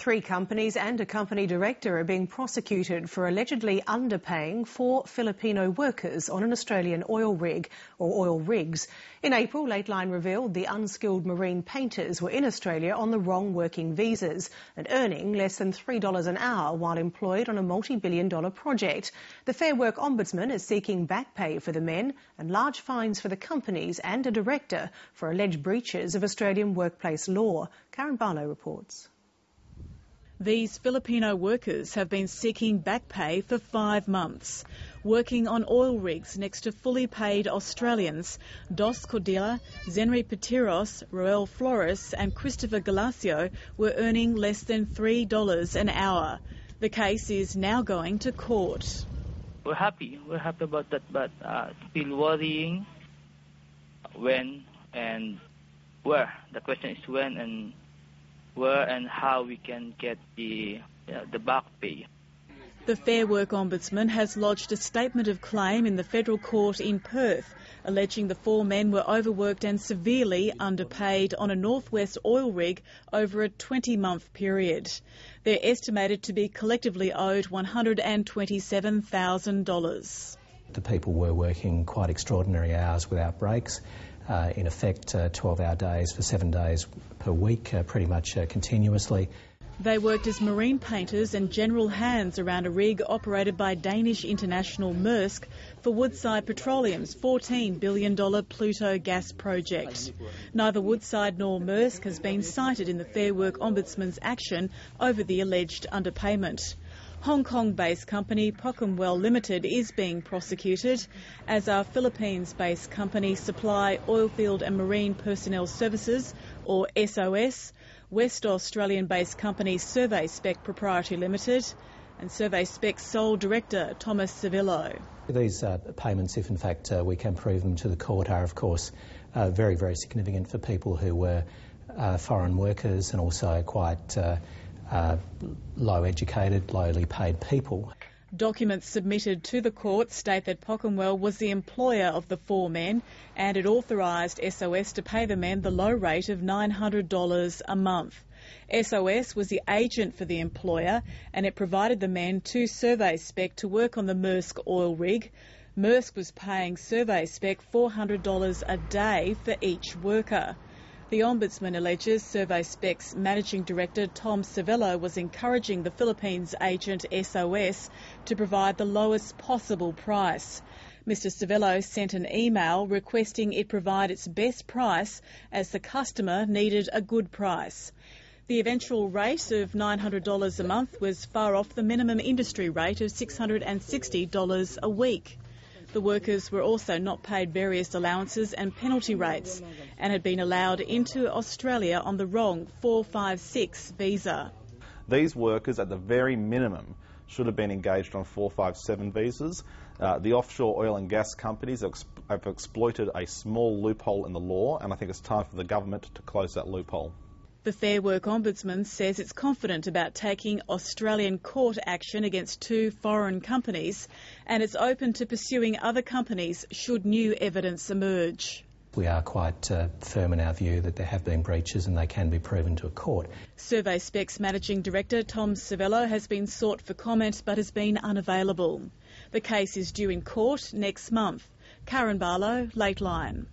3 companies and a company director are being prosecuted for allegedly underpaying 4 Filipino workers on an Australian oil rig or oil rigs. In April, Lateline revealed the unskilled marine painters were in Australia on the wrong working visas and earning less than $3 an hour while employed on a multi-billion-dollar project. The Fair Work Ombudsman is seeking back pay for the men and large fines for the companies and a director for alleged breaches of Australian workplace law. Barlow reports. These Filipino workers have been seeking back pay for 5 months. Working on oil rigs next to fully paid Australians, Dos Cordilla, Zenry Petiros, Roel Flores and Christopher Galacio were earning less than $3 an hour. The case is now going to court. We're happy about that, but still worrying when and where. The question is when and where and how we can get the back pay. The Fair Work Ombudsman has lodged a statement of claim in the federal court in Perth, alleging the 4 men were overworked and severely underpaid on a northwest oil rig over a 20-month period. They're estimated to be collectively owed $127,000. The people were working quite extraordinary hours without breaks. In effect, 12-hour days for 7 days per week, pretty much continuously. They worked as marine painters and general hands around a rig operated by Danish international Maersk for Woodside Petroleum's $14 billion Pluto gas project. Neither Woodside nor Maersk has been cited in the Fair Work Ombudsman's action over the alleged underpayment. Hong Kong-based company Procomwell Limited is being prosecuted, as our Philippines-based company Supply Oilfield and Marine Personnel Services, or SOS, West Australian-based company Survey Spec Proprietary Limited, and Survey Spec's sole director Thomas Civillo. These payments, if in fact we can prove them to the court, are of course very, very significant for people who were foreign workers and also quite low educated, lowly paid people. Documents submitted to the court state that Procomwell was the employer of the 4 men and it authorised SOS to pay the men the low rate of $900 a month. SOS was the agent for the employer and it provided the men to Survey Spec to work on the Maersk oil rig. Maersk was paying Survey Spec $400 a day for each worker. The Ombudsman alleges Survey Spec's Managing Director Tom Civillo was encouraging the Philippines agent SOS to provide the lowest possible price. Mr Civillo sent an email requesting it provide its best price as the customer needed a good price. The eventual rate of $900 a month was far off the minimum industry rate of $660 a week. The workers were also not paid various allowances and penalty rates and had been allowed into Australia on the wrong 456 visa. These workers, at the very minimum, should have been engaged on 457 visas. The offshore oil and gas companies have exploited a small loophole in the law, and I think it's time for the government to close that loophole. The Fair Work Ombudsman says it's confident about taking Australian court action against 2 foreign companies and it's open to pursuing other companies should new evidence emerge. We are quite firm in our view that there have been breaches and they can be proven to a court. Survey Spec's Managing Director Tom Civillo has been sought for comment but has been unavailable. The case is due in court next month. Barlow, Lateline.